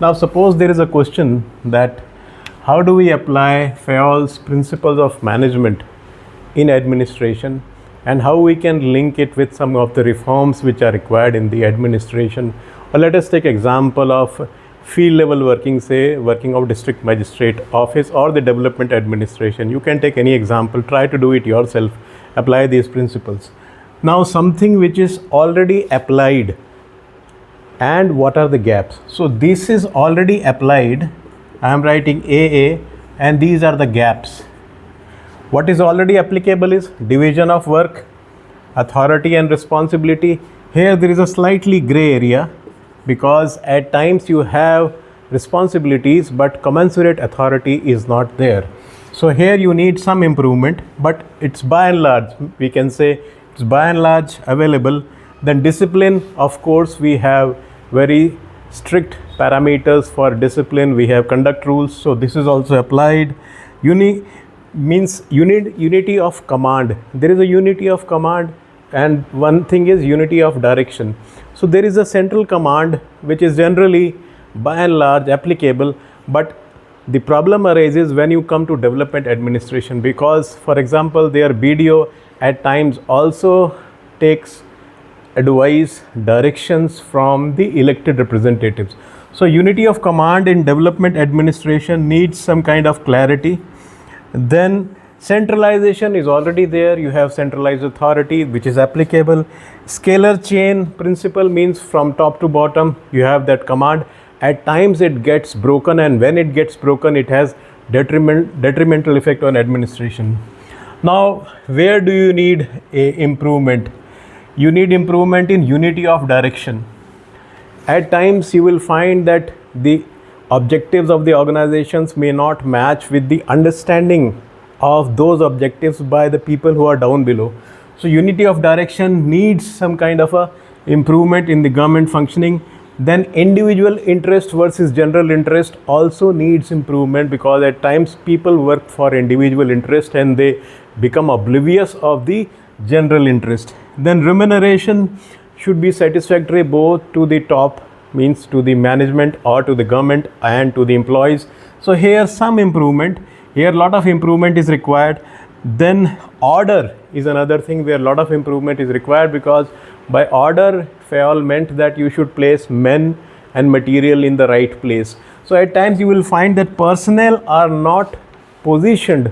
Now suppose there is a question that how do we apply Fayol's principles of management in administration, and how we can link it with some of the reforms which are required in the administration. Or let us take example of field level working, say working of district magistrate office or the development administration. You can take any example, try to do it yourself, apply these principles. Now something which is already applied, and what are the gaps? So this is already applied, I am writing AA, and these are the gaps. What is already applicable is division of work, authority and responsibility. Here there is a slightly gray area because at times you have responsibilities but commensurate authority is not there. So here you need some improvement, but it's by and large, we can say it's by and large available. Then discipline, of course, we have very strict parameters for discipline. We have conduct rules, so this is also applied. Means you need unity of command. There is a unity of command, and one thing is unity of direction. So there is a central command which is generally by and large applicable, but the problem arises when you come to development administration, because for example their BDO at times also takes advice, directions from the elected representatives. So unity of command in development administration needs some kind of clarity. Then centralization is already there. You have centralized authority which is applicable. Scalar chain principle means from top to bottom you have that command. At times it gets broken, and when it gets broken it has detrimental effect on administration. Now where do you need a improvement? You need improvement in unity of direction. At times you will find that the objectives of the organizations may not match with the understanding of those objectives by the people who are down below. So unity of direction needs some kind of a improvement in the government functioning. Then individual interest versus general interest also needs improvement, because at times people work for individual interest and they become oblivious of the general interest. Then remuneration should be satisfactory both to the top, means to the management or to the government, and to the employees. So here some improvement, here lot of improvement is required. Then order is another thing where a lot of improvement is required, because by order Fayol meant that you should place men and material in the right place. So at times you will find that personnel are not positioned